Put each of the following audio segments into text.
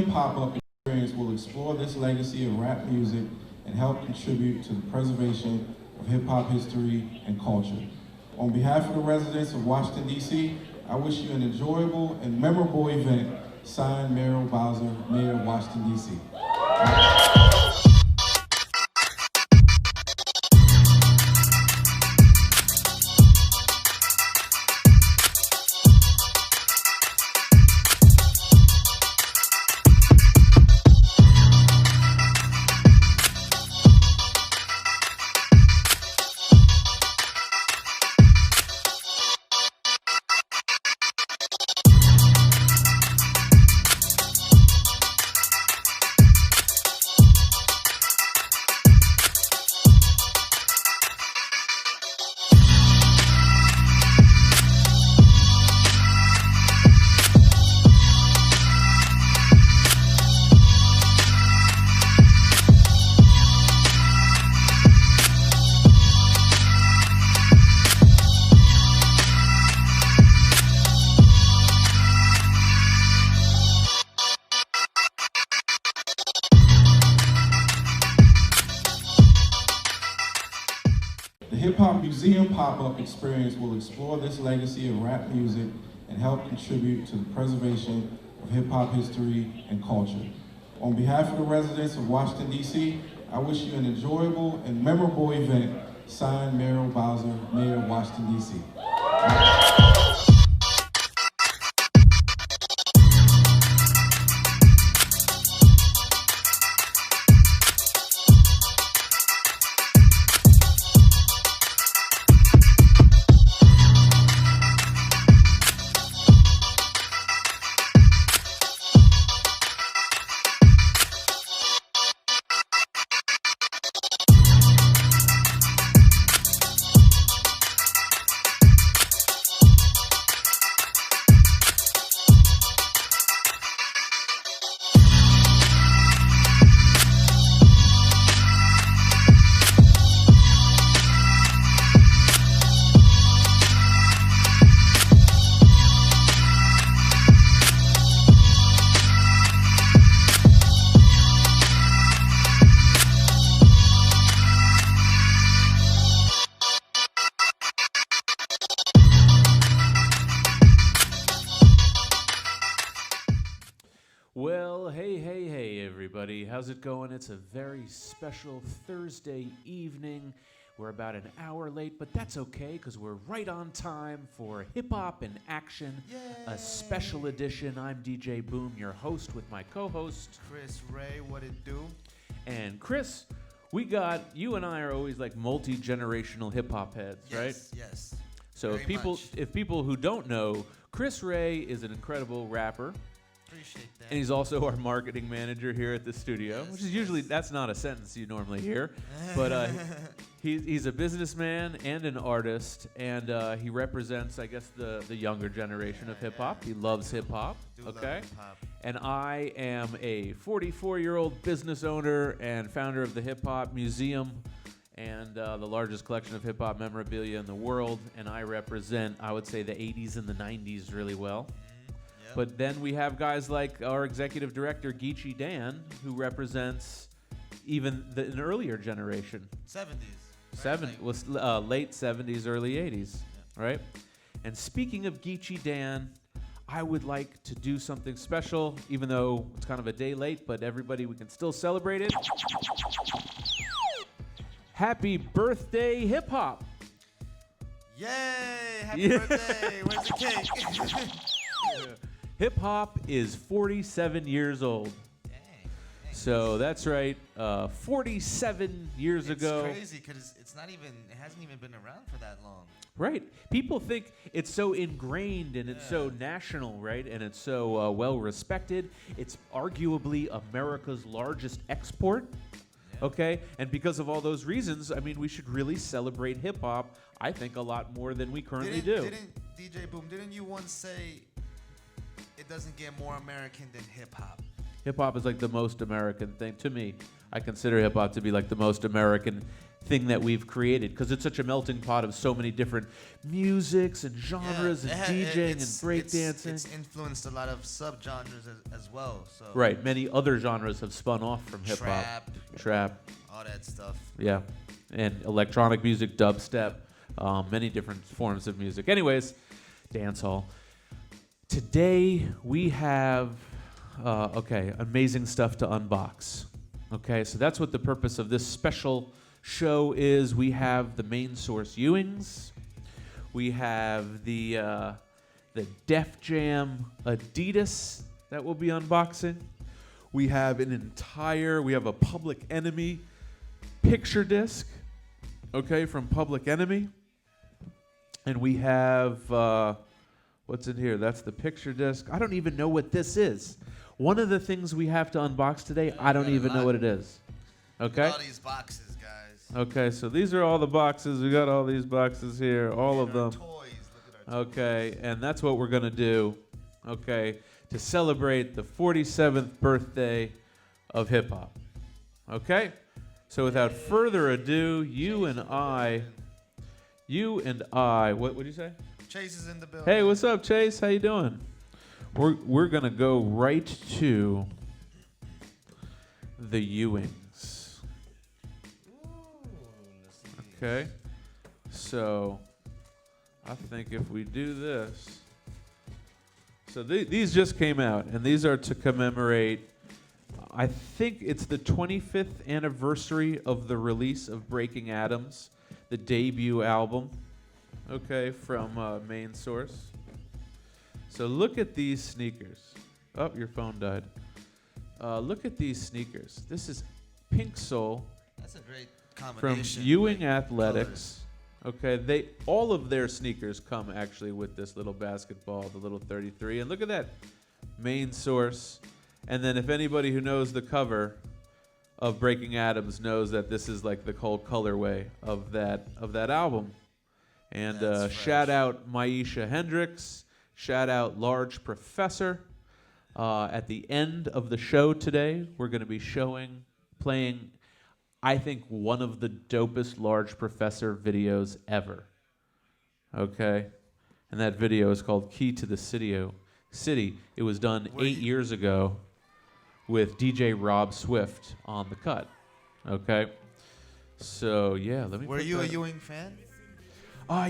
museum pop-up experience will explore this legacy of rap music and help contribute to the preservation of hip-hop history and culture. On behalf of the residents of Washington, D.C., I wish you an enjoyable and memorable event. Signed, Merrill Bowser, Mayor of Washington, D.C. The Hip Hop Museum pop-up experience will explore this legacy of rap music and help contribute to the preservation of hip-hop history and culture. On behalf of the residents of Washington, D.C., I wish you an enjoyable and memorable event. Signed, Merrill Bowser, Mayor of Washington, D.C. Well, hey, everybody. How's it going? It's a very special Thursday evening. We're about an hour late, but that's okay because we're right on time for Hip Hop in Action, a special edition. I'm DJ Boom, your host with my co-host, Chris Ray. What it do? And Chris, you and I are always like multi-generational hip hop heads, right? Yes. So Very if people who don't know, Chris Ray is an incredible rapper. Appreciate that. And he's also our marketing manager here at the studio, Yes, which is usually, that's not a sentence you normally hear. But he's a businessman and an artist, and he represents, I guess, the younger generation of hip-hop. He loves hip-hop, okay? And I am a 44-year-old business owner and founder of the Hip-Hop Museum and the largest collection of hip-hop memorabilia in the world. And I represent, I would say, the 80s and the 90s really well. But then we have guys like our executive director, Geechee Dan, who represents even an earlier generation. 70s. Late 70s, early 80s, right? And speaking of Geechee Dan, I would like to do something special, even though it's kind of a day late, but everybody, we can still celebrate it. Happy birthday, hip hop! Yay! Happy birthday! Where's the cake? Hip hop is 47 years old. Dang. So that's right. 47 years ago. It's crazy because it hasn't even been around for that long. Right. People think it's so ingrained and it's so national, right? And it's so well respected. It's arguably America's largest export. Okay? And because of all those reasons, I mean, we should really celebrate hip hop, I think, a lot more than we currently do. DJ Boom, didn't you once say it doesn't get more American than hip hop? Hip hop is like the most American thing to me. I consider hip hop to be like the most American thing that we've created because it's such a melting pot of so many different musics and genres and DJing and breakdancing. It's influenced a lot of subgenres as well. So Right, many other genres have spun off from hip hop, trap, all that stuff. yeah, and electronic music, dubstep, many different forms of music. Anyways, dancehall. Today we have amazing stuff to unbox. Okay, so that's what the purpose of this special show is. We have the Main Source Ewings. We have the Def Jam Adidas that we'll be unboxing. We have a Public Enemy picture disc, okay, from Public Enemy. And we have, what's in here? That's the picture disc. I don't even know what this is. One of the things we have to unbox today, I don't even know what it is. Okay? All these boxes, guys. Okay, so these are all the boxes. We got all these boxes here, all of them. Toys. Look at our toys. Okay, and that's what we're going to do, okay, to celebrate the 47th birthday of hip hop. Okay? So without further ado, you and I, what would you say? Chase is in the building. Hey, what's up, Chase? How you doing? We're going to go right to the Ewings. Ooh, let's see. Okay? So I think if we do this. So these just came out, and these are to commemorate, I think it's the 25th anniversary of the release of Breaking Atoms, the debut album, okay, from Main Source. So look at these sneakers. Oh, your phone died. Look at these sneakers. This is Pink Soul That's a great from combination. Ewing like Athletics. Okay, all of their sneakers come actually with this little basketball, the little 33. And look at that, Main Source. And then if anybody who knows the cover of Breaking Atoms knows that this is like the whole colorway of that album. And That's shout fresh. out Maisha Hendricks. Shout out Large Professor. At the end of the show today, we're going to be playing, I think, one of the dopest Large Professor videos ever. Okay? And that video is called Key to the City. It was done 8 years ago with DJ Rob Swift on the cut. Okay? So, yeah, let me Were put you a that- Ewing fan?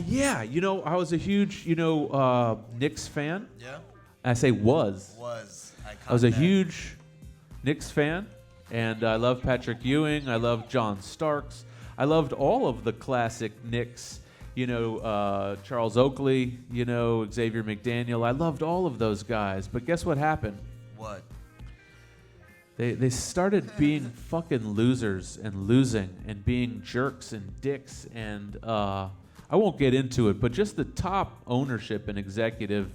Yeah, I was a huge, Knicks fan. Yeah. I say was. I was a caught that. huge Knicks fan, and I love Patrick Ewing. I love John Starks. I loved all of the classic Knicks. Charles Oakley. Xavier McDaniel. I loved all of those guys. But guess what happened? What? They started being fucking losers and losing and being jerks and dicks and I won't get into it, but just the top ownership and executive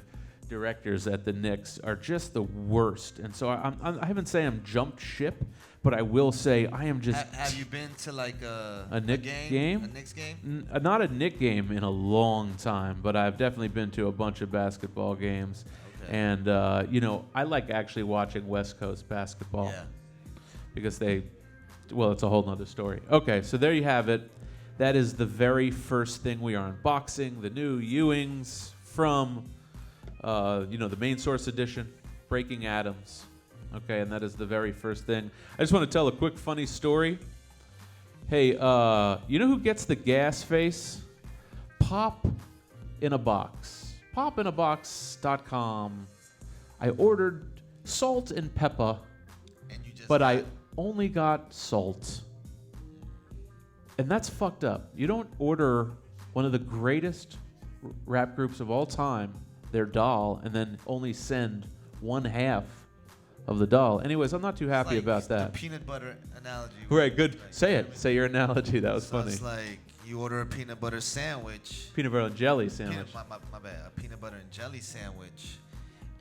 directors at the Knicks are just the worst. And so I haven't say I'm jumped ship, but I will say I am just. Have you been to like a Knicks game? A Knicks game? Not a Knick game in a long time, but I've definitely been to a bunch of basketball games. Okay. And I like actually watching West Coast basketball Yeah. because it's a whole nother story. Okay, so there you have it. That is the very first thing we are unboxing, the new Ewings from, the Main Source edition, Breaking Atoms. Okay, and that is the very first thing. I just want to tell a quick funny story. Hey, you know who gets the gas face? Pop in a Box. Popinabox.com. I ordered salt and pepper, And you just but I got- only got salt. And that's fucked up. You don't order one of the greatest rap groups of all time, their doll, and then only send one half of the doll. Anyways, I'm not too happy like about that. The peanut butter analogy. Right, good. Like, Say you know it. what Say your analogy. That was So funny. It's like you order a peanut butter sandwich. Peanut butter and jelly sandwich. My bad. A peanut butter and jelly sandwich,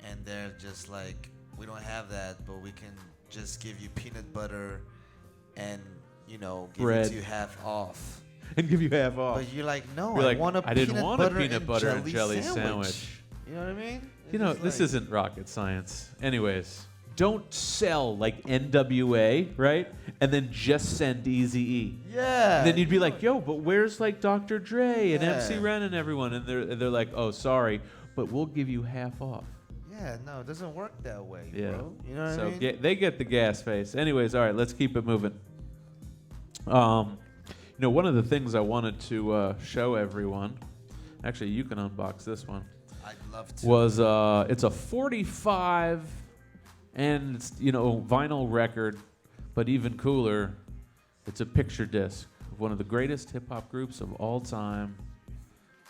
and they're just like, we don't have that, but we can just give you peanut butter, and give Bread. it to you half off. And give you half off. But you're like, no, You're I like, want a I didn't peanut want a butter peanut butter and jelly sandwich. You know what I mean? This isn't rocket science. Anyways, don't sell like NWA, right? And then just send Eazy-E. Yeah. And then you'd be like, yo, but where's like Dr. Dre and MC Yeah. Ren and everyone? And they're like, oh, sorry, but we'll give you half off. Yeah, no, it doesn't work that way, Yeah. bro. You know what So I mean? they get the gas face. Anyways, all right, let's keep it moving. One of the things I wanted to show everyone, actually, you can unbox this one, I'd love to. was it's a 45 and it's, vinyl record, but even cooler, it's a picture disc of one of the greatest hip hop groups of all time.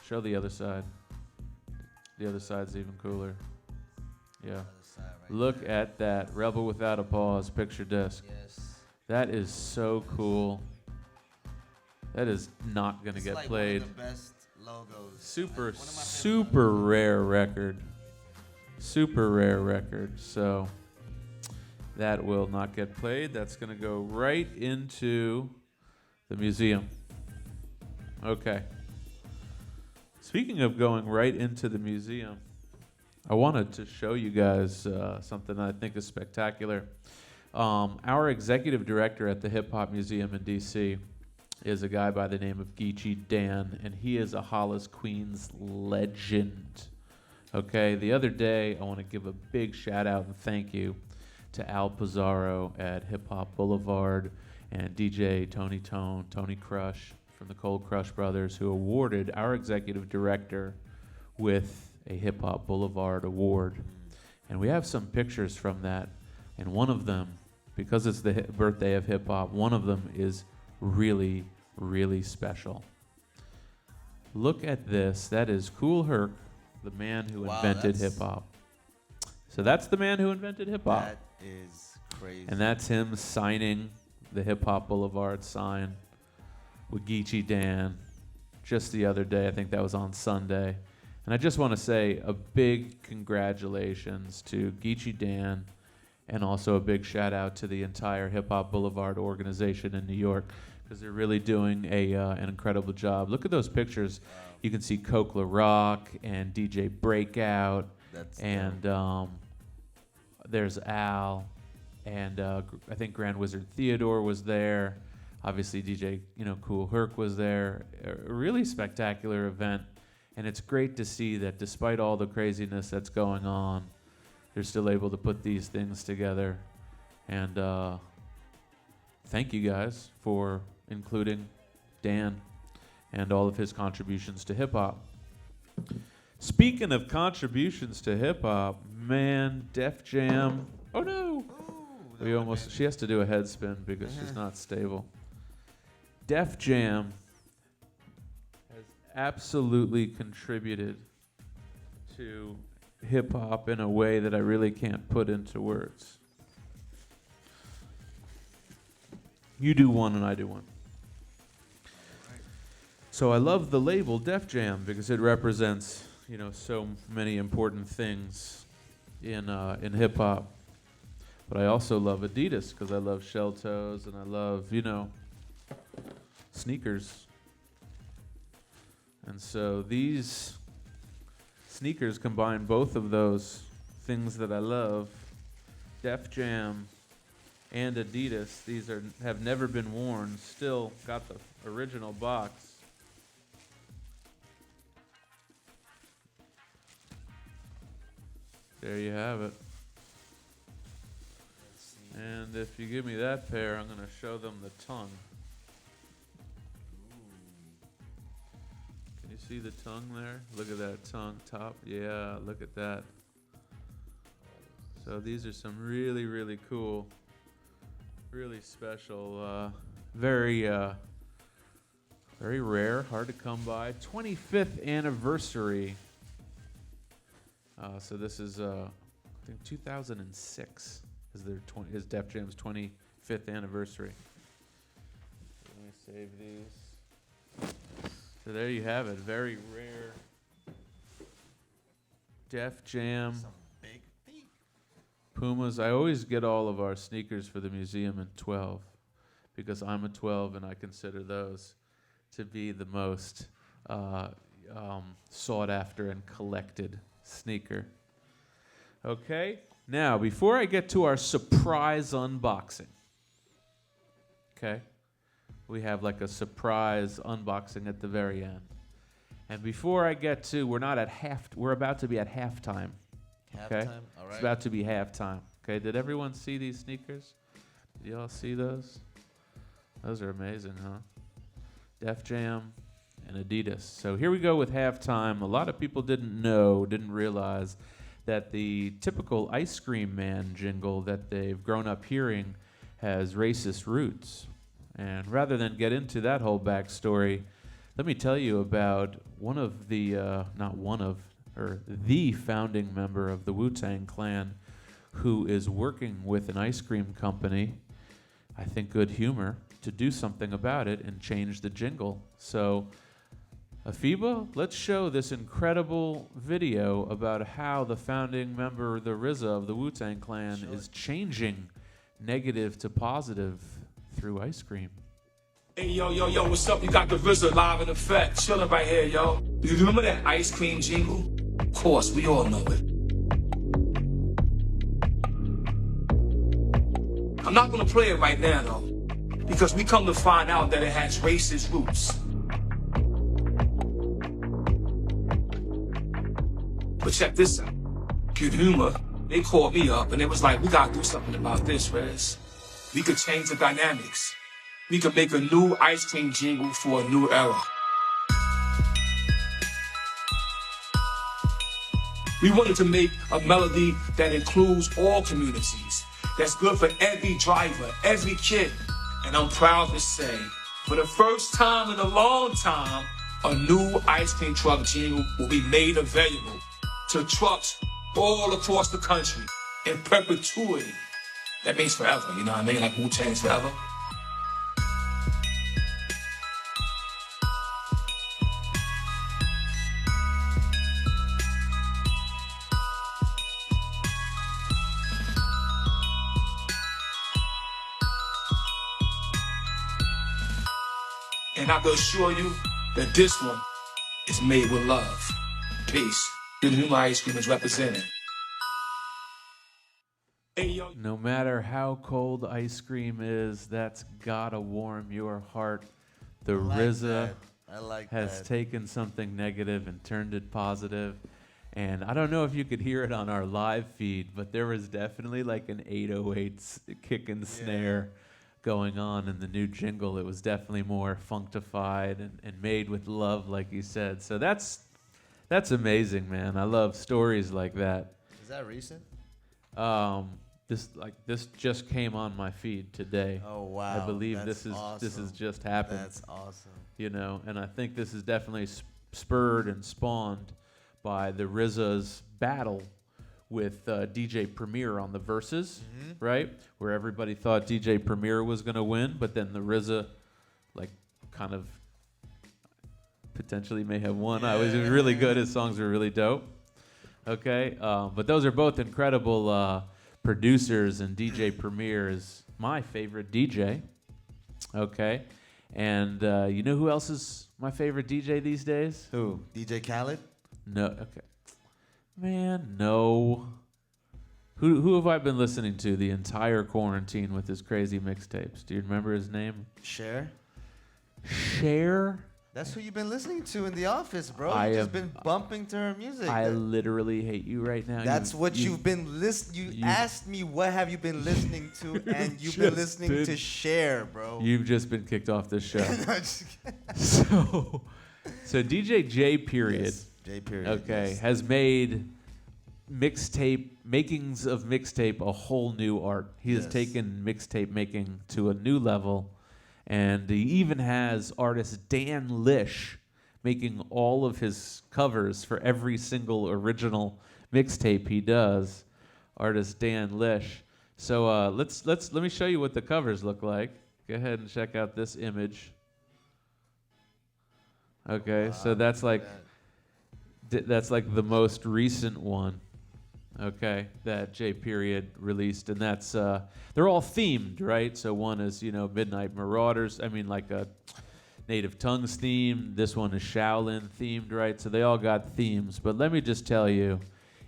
Show the other side. The other side's even cooler. Yeah. Other side right Look there. at that Rebel Without a Pause picture disc. Yes. That is so cool. That is not gonna It's get like played. One of the best logos. Super, One of my favorite super logos. rare record. Super rare record. So that will not get played. That's gonna go right into the museum. Okay. Speaking of going right into the museum, I wanted to show you guys something I think is spectacular. Our executive director at the Hip Hop Museum in DC is a guy by the name of Geechee Dan, and he is a Hollis, Queens legend. Okay, the other day, I want to give a big shout out and thank you to Al Pizarro at Hip Hop Boulevard and DJ Tony Tone, Tony Crush from the Cold Crush Brothers, who awarded our executive director with a Hip Hop Boulevard award. And we have some pictures from that, and one of them, because it's the birthday of hip hop, one of them is really, really special. Look at this. That is Kool Herc, the man who Wow, invented that's- hip hop. So that's the man who invented hip hop. That is crazy. And that's him signing the Hip Hop Boulevard sign with Geechee Dan just the other day. I think that was on Sunday. And I just want to say a big congratulations to Geechee Dan, and also a big shout out to the entire Hip Hop Boulevard organization in New York, because they're really doing an incredible job. Look at those pictures. You can see Coke La Rock and DJ Breakout, That's and there's Al, and I think Grand Wizard Theodore was there. Obviously, DJ Kool Herc was there. A really spectacular event, and it's great to see that despite all the craziness that's going on, they're still able to put these things together. And thank you guys for including Dan and all of his contributions to hip hop. Speaking of contributions to hip hop, man, Def Jam. Oh no! She has to do a head spin because she's not stable. Def Jam has absolutely contributed to hip hop in a way that I really can't put into words. You do one and I do one. So I love the label Def Jam because it represents, so many important things in hip hop. But I also love Adidas because I love shell toes and I love, sneakers. And so these sneakers combine both of those things that I love. Def Jam and Adidas. These have never been worn. Still got the original box. There you have it. And if you give me that pair, I'm going to show them the tongue. Can you see the tongue there? Look at that tongue top. Yeah, look at that. So these are some really, really cool, really special, very rare, hard to come by. 25th anniversary. So this is, I think 2006 is Def Jam's 25th anniversary. Let me save these. So there you have it. Very rare Def Jam Some big feet. Pumas. I always get all of our sneakers for the museum in 12 because I'm a 12 and I consider those to be the most sought after and collected sneaker. Okay, Now, before I get to our surprise unboxing, okay, we have like a surprise unboxing at the very end. And before I get to, we're about to be at halftime. Okay? Halftime? All right. It's about to be halftime. Okay, did everyone see these sneakers? Did y'all see those? Those are amazing, huh? Def Jam and Adidas. So here we go with halftime. A lot of people didn't realize that the typical Ice Cream Man jingle that they've grown up hearing has racist roots. And rather than get into that whole backstory, let me tell you about the founding member of the Wu-Tang Clan who is working with an ice cream company, I think Good Humor, to do something about it and change the jingle. So, Afiba, let's show this incredible video about how the founding member, the RZA of the Wu-Tang Clan, is changing negative to positive through ice cream. Hey, yo, what's up? You got the RZA live in effect. Chilling right here, yo. You remember that ice cream jingle? Of course, we all know it. I'm not gonna play it right now, though, because we come to find out that it has racist roots. But check this out. Good Humor, they called me up and it was like, we gotta do something about this, Rez. We could change the dynamics. We could make a new ice cream jingle for a new era. We wanted to make a melody that includes all communities, that's good for every driver, every kid. And I'm proud to say, for the first time in a long time, a new ice cream truck jingle will be made available to trucks all across the country in perpetuity. That means forever, you know what I mean? Like Wu-Tang's forever. And I can assure you that this one is made with love. Peace. Good Humor Ice Cream is represented. Hey, yo. No matter how cold ice cream is, that's gotta warm your heart. The RZA has taken something negative and turned it positive. And I don't know if you could hear it on our live feed, but there was definitely like an 808 kick and snare going on in the new jingle. It was definitely more functified and made with love, like you said. So that's amazing, man. I love stories like that. Is that recent? This just came on my feed today. Oh wow! I believe That's this awesome. has just happened. That's awesome. You know, and I think this is definitely spurred and spawned by the RZA's battle with DJ Premier on the Verses, right? Where everybody thought DJ Premier was going to win, but then the RZA, like, kind of potentially may have won. It was really good. His songs were really dope. Okay, but those are both incredible producers, and DJ Premier is my favorite DJ. Okay, and you know who else is my favorite DJ these days? Who? DJ Khaled? No. Okay. Man, no. Who have I been listening to the entire quarantine with his crazy mixtapes? Do you remember his name? Cher? Cher? That's who you've been listening to in the office, bro. I You've have- just been bumping to her music. I literally hate you right now. That's what you've been listening. You asked me what have you been listening to, and you've been listening to Cher, bro. You've just been kicked off this show. No, just kidding. So DJ J period. Yes, J period. Okay, yes. has made makings of mixtape a whole new art. He has taken mixtape making to a new level, and he even has artist Dan Lish making all of his covers for every single original mixtape he does. Artist Dan Lish. So let me show you what the covers look like. Go ahead and check out this image. Okay, so that's like the most recent one. Okay, that J period released, and that's they're all themed, right? So one is Midnight Marauders. I mean, like a Native Tongues theme. This one is Shaolin themed, right? So they all got themes. But let me just tell you,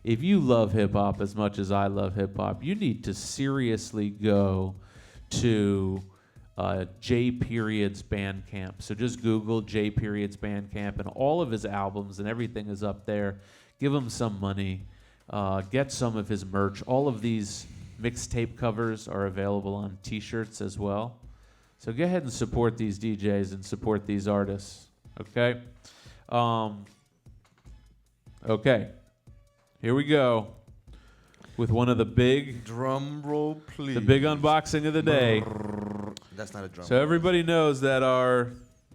if you love hip hop as much as I love hip hop, you need to seriously go to J Period's Bandcamp. So just Google J Period's Bandcamp, and all of his albums and everything is up there. Give him some money. Get some of his merch. All of these mixtape covers are available on T-shirts as well. So go ahead and support these DJs and support these artists. Okay? Okay. Here we go with one of the big Drum roll, please. the big unboxing of the day. That's not a drum So roll. everybody knows that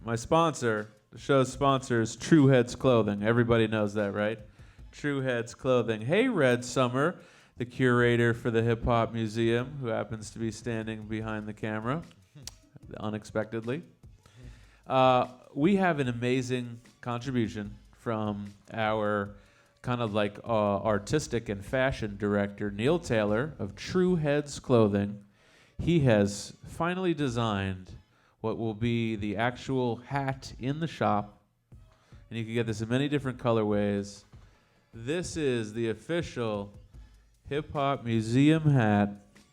my sponsor, the show's sponsor, is True Heads Clothing. Everybody knows that, right? True Heads Clothing. Hey, Red Summer, the curator for the Hip Hop Museum, who happens to be standing behind the camera, unexpectedly. We have an amazing contribution from our kind of like artistic and fashion director, Neil Taylor of True Heads Clothing. He has finally designed what will be the actual hat in the shop, and you can get this in many different colorways. This is the official Hip Hop Museum hat.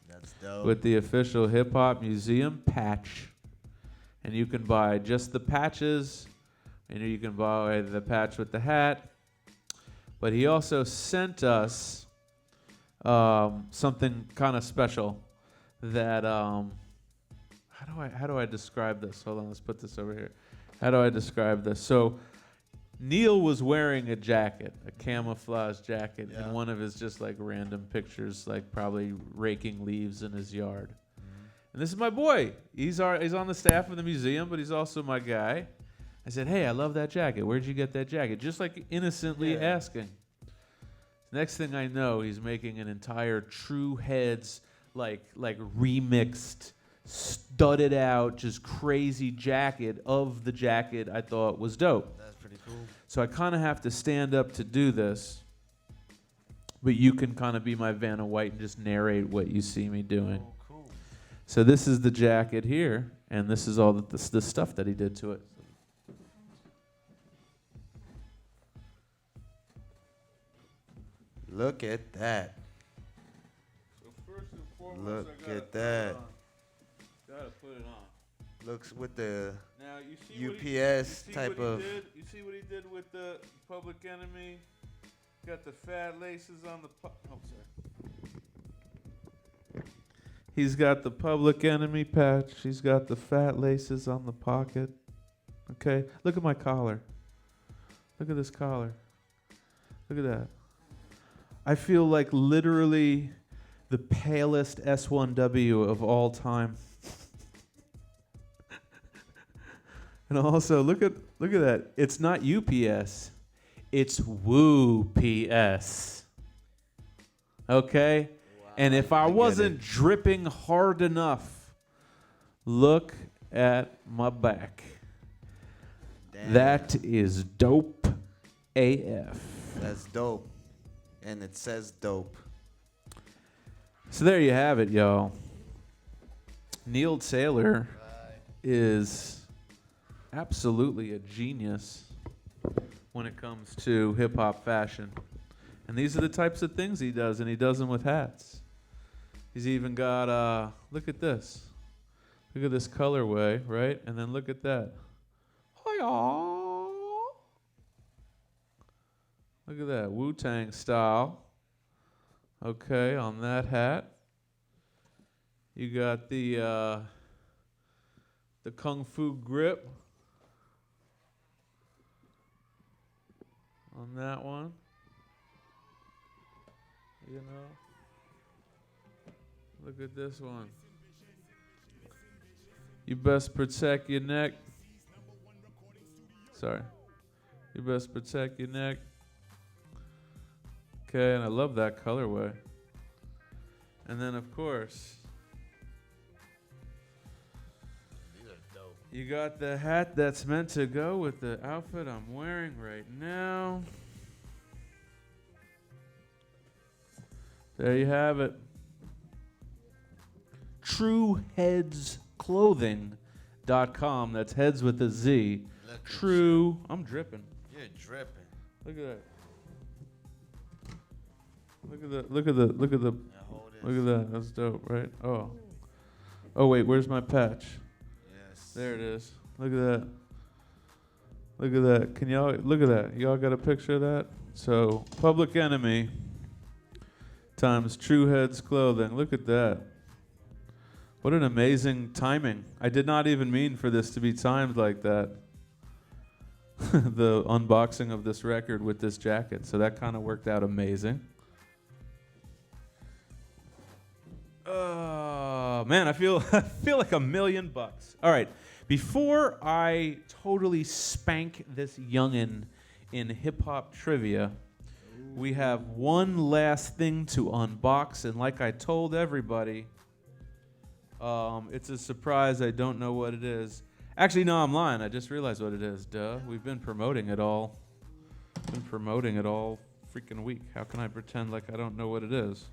That's dope. With the official Hip Hop Museum patch. And you can buy just the patches, and you can buy the patch with the hat. But he also sent us something kind of special that how do I describe this? Hold on, let's put this over here. How do I describe this? So Neil was wearing a jacket, a camouflage jacket, Yeah. in one of his just like random pictures, like probably raking leaves in his yard. And this is my boy. He's on the staff of the museum, but he's also my guy. I said, hey, I love that jacket. Where'd you get that jacket? Just like innocently asking. Next thing I know, he's making an entire True Heads, like remixed, studded out, just crazy jacket of the jacket I thought was dope. That's pretty cool. So I kind of have to stand up to do this, but you can kind of be my Vanna White and just narrate what you see me doing. Oh, cool. So this is the jacket here, and this is all the stuff that he did to it. Look at that. So first and foremost, Look I gotta at put it that. on. Gotta put it on. Looks with the Now you see UPS type of. You see what he did with the Public Enemy? Got the fat laces on the. Oh, sorry. He's got the Public Enemy patch. He's got the fat laces on the pocket. Okay, look at my collar. Look at this collar. Look at that. I feel like literally the palest S1W of all time. And also, look at that. It's not UPS. It's Woo PS. Okay? And if I I get wasn't it. dripping hard enough, look at my back. Damn. That is dope AF. That's dope. And it says dope. So there you have it, y'all. Neil Taylor is absolutely a genius when it comes to hip-hop fashion. And these are the types of things he does, and he does them with hats. He's even got, look at this. Look at this colorway, right? And then look at that. Hi-yaw. Look at that, Wu-Tang style. Okay, on that hat. You got the Kung Fu grip on that one. You know? Look at this one. You best protect your neck. Sorry. You best protect your neck. Okay, and I love that colorway. And then, of course, These are dope. you got the hat that's meant to go with the outfit I'm wearing right now. There you have it. TrueHeadsClothing.com. That's heads with a Z. Look at True. I'm dripping. You're dripping. Look at that. Look at the Yeah, hold it. look at that. That's dope, right? Oh. Oh wait, where's my patch? Yes. There it is. Look at that. Look at that. Can y'all look at that? Y'all got a picture of that? So Public Enemy times True Heads Clothing. Look at that. What an amazing timing. I did not even mean for this to be timed like that. The unboxing of this record with this jacket. So that kind of worked out amazing. Man, I feel I feel like $1,000,000. All right. Before I totally spank this youngin' in hip hop trivia, we have one last thing to unbox, and like I told everybody, it's a surprise. I don't know what it is. Actually, no, I'm lying. I just realized what it is. Duh. We've been promoting it all. Freaking week. How can I pretend like I don't know what it is?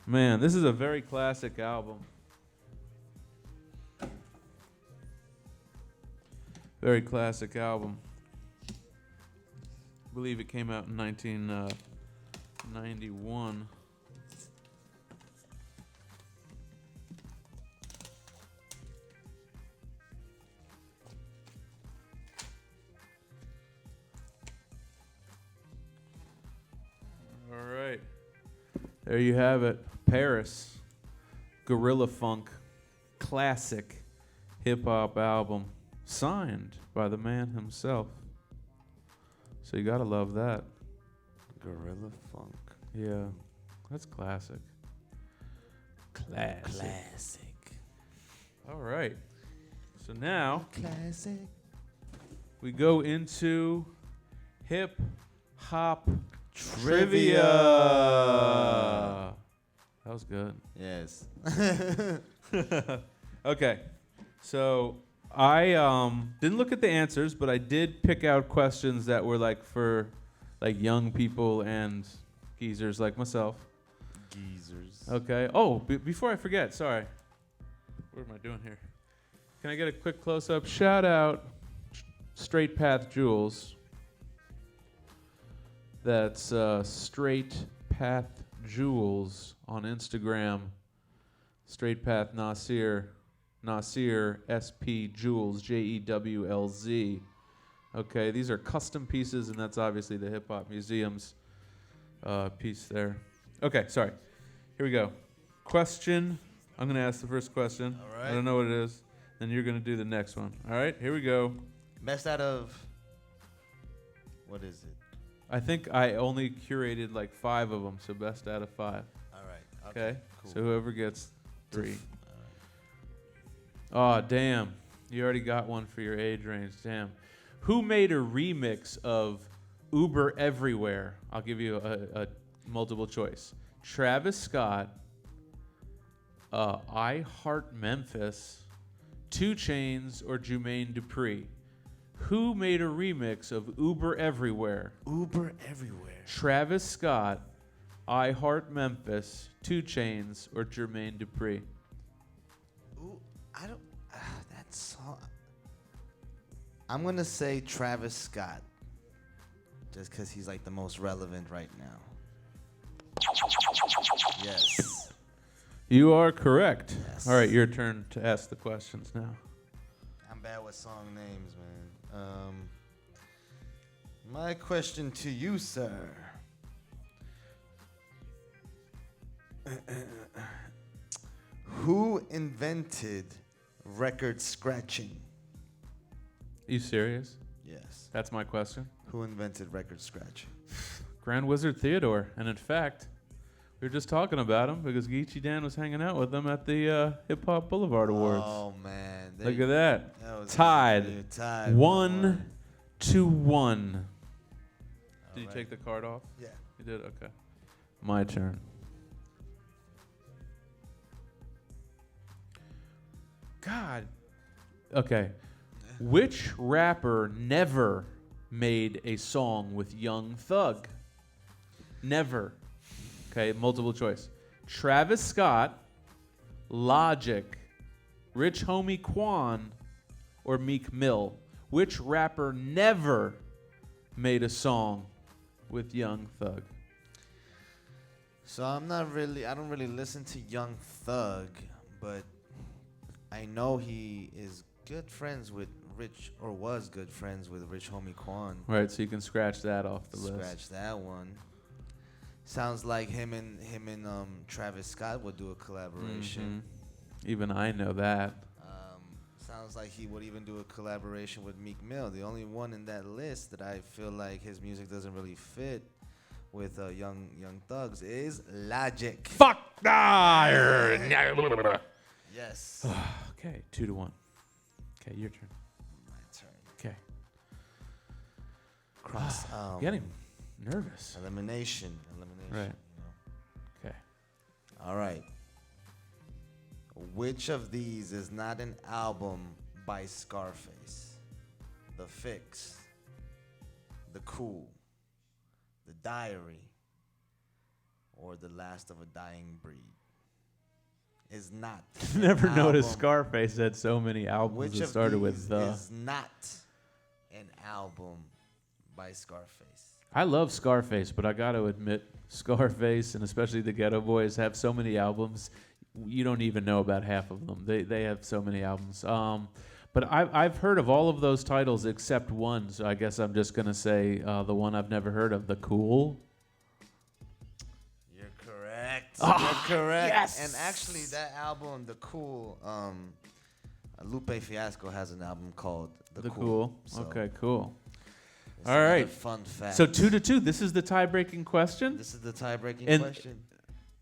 Man, this is a very classic album. Very classic album. I believe it came out in 1991. All right. There you have it. Paris. Gorilla Funk. Classic hip-hop album. Signed by the man himself. So you gotta love that. Gorilla Funk. Yeah, that's classic. Classic. All right. So now Classic. we go into hip hop Trivia. That was good. Yes. Okay. So I didn't look at the answers, but I did pick out questions that were like for like young people and geezers like myself. Geezers. Okay. Oh, before I forget, sorry. What am I doing here? Can I get a quick close-up? Shout out Straight Path Jewels. That's Straight Path Jewels on Instagram. Straight Path Nasir. Nasir SP Jewels, JEWLZ. Okay, these are custom pieces, and that's obviously the Hip Hop Museum's piece there. Okay, sorry. Here we go. Question. I'm going to ask the first question. All right. I don't know what it is. Then you're going to do the next one. All right, here we go. Best out of. What is it? I think I only curated like 5 of them, so best out of 5. All right. Okay? Cool. So whoever gets 3. All right. Oh, damn. You already got one for your age range. Damn. Who made a remix of Uber Everywhere? I'll give you a multiple choice. Travis Scott, I Heart Memphis, 2 Chainz, or Jermaine Dupri? Who made a remix of Uber Everywhere? Uber Everywhere. Travis Scott, I Heart Memphis, 2 Chainz, or Jermaine Dupri? Ooh, I don't. That song. I'm gonna say Travis Scott, just because he's like the most relevant right now. Yes. You are correct. Yes. All right, your turn to ask the questions now. I'm bad with song names, man. My question to you, sir. Who invented record scratching? You serious? Yes. That's my question. Who invented record scratching? Grand Wizard Theodore. And in fact, we were just talking about him because Geechee Dan was hanging out with them at the Hip Hop Boulevard Awards. Oh, man. Look at that. That was Tied. Tied. 1-1. Did you right. take the card off? Yeah. You did? Okay. My turn. God. Okay. Which rapper never made a song with Young Thug? Never. Okay, multiple choice. Travis Scott, Logic, Rich Homie Quan, or Meek Mill? Which rapper never made a song with Young Thug? So I don't really listen to Young Thug, but I know he is good friends with Rich, or was good friends with Rich Homie Quan. Right, so you can scratch that off the list. Scratch that one. Sounds like him and Travis Scott would do a collaboration. Even I know that. Sounds like he would even do a collaboration with Meek Mill. The only one in that list that I feel like his music doesn't really fit with Young Thugs is Logic. Fuck! Yes. Okay, 2-1. Okay, your turn. My turn. Okay. Cross. Getting nervous. Elimination. Right. You know. Okay. All right. Which of these is not an album by Scarface? The Fix, The Cool, The Diary, or The Last of a Dying Breed? Is not. Never an noticed album. Scarface had so many albums Which that of started these with the. is not an album by Scarface? I love Scarface, but I got to admit, Scarface and especially the Ghetto Boys have so many albums. You don't even know about half of them. They have so many albums. But I've heard of all of those titles except one. So I guess I'm just gonna say the one I've never heard of, The Cool. You're correct. Ah, You're correct. yes! And actually, that album, The Cool, Lupe Fiasco has an album called The Cool. So Okay, cool. it's All another right. Fun fact. So 2-2. This is the tie-breaking question. This is the tie-breaking And- question.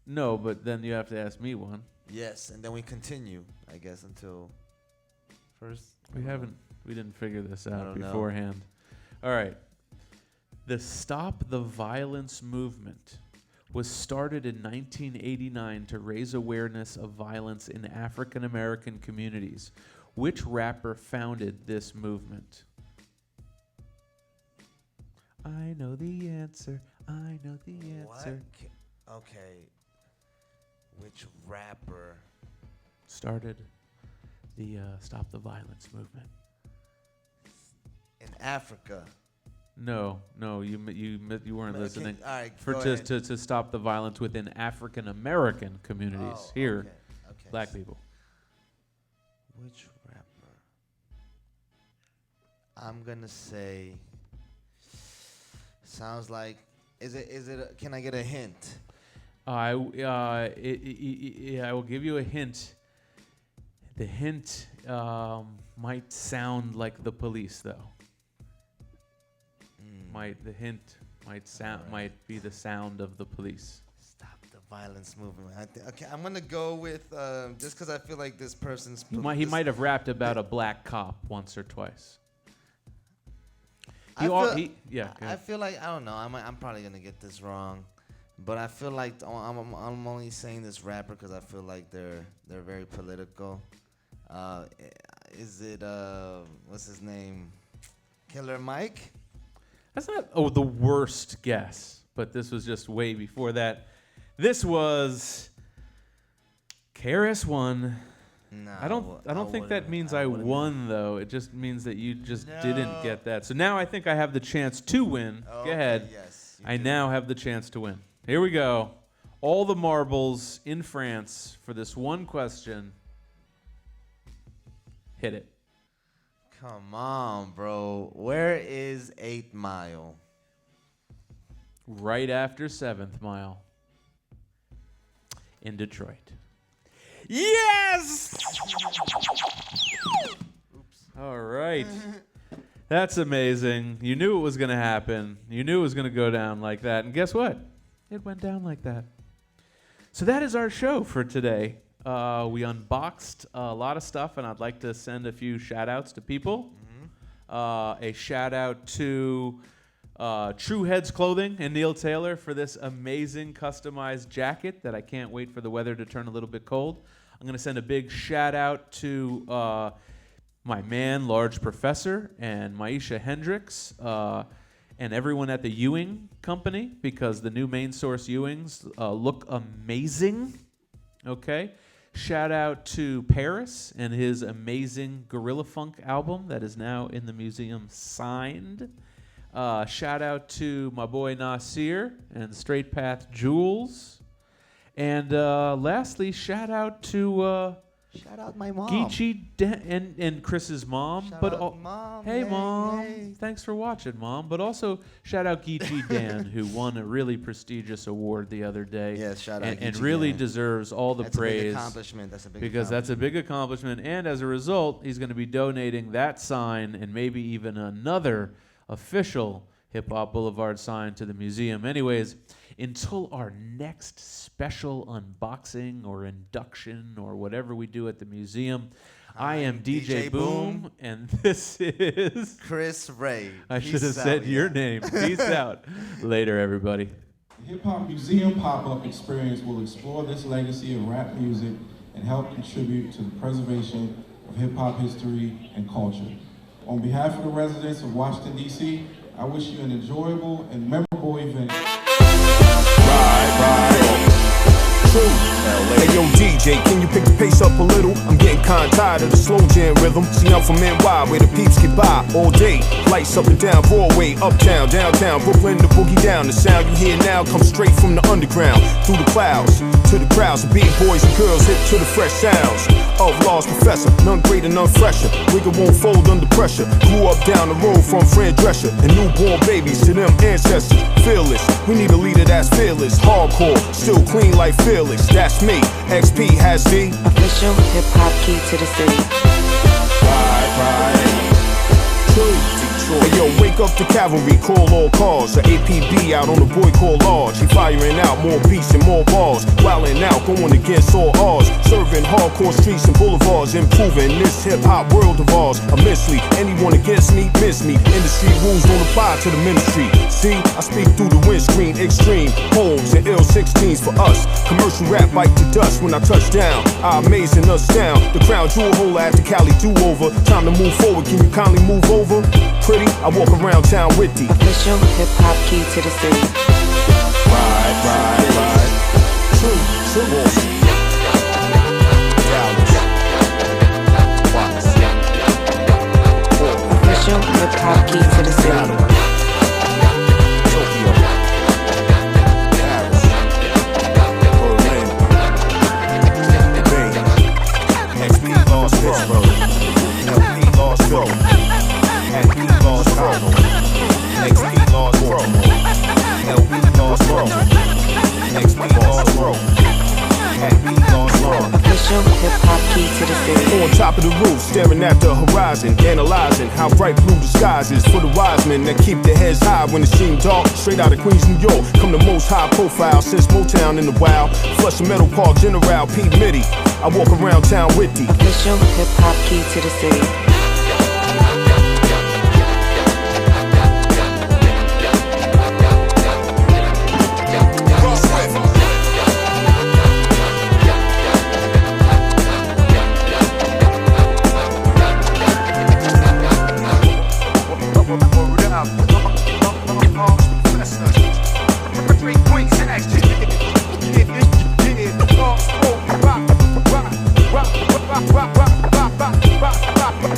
No, but then you have to ask me one. Yes, and then we continue, I guess, until first. We didn't figure this out don't know. beforehand. All right. The Stop the Violence movement was started in 1989 to raise awareness of violence in African American communities. Which rapper founded this movement? I know the answer. I know the answer. Okay. Which rapper? Started the Stop the Violence movement. In Africa. No, you weren't listening. All right, For go to, ahead. to stop the violence within African American communities Oh, here, okay. black people. Which rapper? I'm gonna say. Sounds like. Is it? Can I get a hint? I will give you a hint. The hint might sound like the police, though. The hint might be the sound of the police. Stop the violence movement. Okay, I'm gonna go with just because I feel like this person's. He might have rapped about a black cop once or twice. I Go I ahead. feel like I don't know. I'm probably gonna get this wrong, but I feel like I'm only saying this rapper because I feel like they're very political. Is it what's his name? Killer Mike? That's not the worst guess, but this was just way before that. This was KRS-One. No, I don't think that means I won though. It just means that you just didn't get that. So now I think I have the chance to win. Go ahead. Yes. I now have the chance to win. Here we go. All the marbles in France for this one question. Hit it. Come on, bro. Where is 8 Mile? Right after 7th Mile. In Detroit. Yes! Oops. All right. That's amazing. You knew it was going to happen. You knew it was going to go down like that. And guess what? It went down like that. So that is our show for today. We unboxed a lot of stuff, and I'd like to send a few shout-outs to people. A shout-out to True Heads Clothing and Neil Taylor for this amazing customized jacket that I can't wait for the weather to turn a little bit cold. I'm going to send a big shout-out to my man, Large Professor, and Maisha Hendricks, and everyone at the Ewing Company, because the new Main Source Ewings look amazing. Okay? Shout out to Paris and his amazing Gorilla Funk album that is now in the museum signed. Shout out to my boy Nasir and Straight Path Jewels. And lastly, shout out to Shout out my mom. Geechee and Chris's mom. Shout out Mom. Hey, Hey, Mom. hey. Thanks for watching, Mom. But also shout out Geechee Dan, who won a really prestigious award the other day. Yes, shout out and Geechee really Dan. deserves all the That's a big praise. accomplishment. That's a big Because that's a big accomplishment. And as a result, he's going to be donating that sign and maybe even another official Hip Hop Boulevard sign to the museum. Anyways, until our next special unboxing or induction or whatever we do at the museum, I am DJ Boom, and this is Chris Ray. I should Peace have out, said your yeah. name. Peace out. Later, everybody. The Hip Hop Museum pop-up experience will explore this legacy of rap music and help contribute to the preservation of hip-hop history and culture. On behalf of the residents of Washington, D.C., I wish you an enjoyable and memorable event. Hey yo DJ, can you pick the pace up a little? I'm getting kinda tired of the slow jam rhythm. See, I'm from NY, where the peeps get by all day. Lights up and down Broadway, uptown, downtown, Brooklyn, the boogie down. The sound you hear now comes straight from the underground. Through the clouds, to the crowds of big boys and girls hip to the fresh sounds of Law's Professor. None greater, none fresher. Wigger won't fold under pressure. Grew up down the road from Fran Drescher. And newborn babies to them ancestors. Fearless, we need a leader that's fearless. Hardcore, still clean like fearless. That's me, XP has the official hip hop key to the city. Hey yo, wake up the cavalry, call all cars. The APB out on the boy called large. He firing out more beats and more bars. Wildin' out, going against all odds. Serving hardcore streets and boulevards. Improving this hip hop world of ours immensely. Anyone against me, miss me. Industry rules don't apply to the ministry. See, I speak through the windscreen. Extreme homes and ill 16s for us. Commercial rap bite to dust when I touch down. I amazing us down. The crown jewel holder after Cali do over. Time to move forward, can you kindly move over? Pretty, I walk around town with the official hip hop key to the city. Ride. True. Official hip hop key to the city. Official hip hop key to the city. On top of the roof, staring at the horizon, analyzing how bright blue the skies is for the wise men that keep their heads high when it seems dark. Straight out of Queens, New York, come the most high profile since Motown in the wild. Flushing Meadow Park, General P. Mitty. I walk around town with the official hip hop key to the city.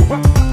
Rock.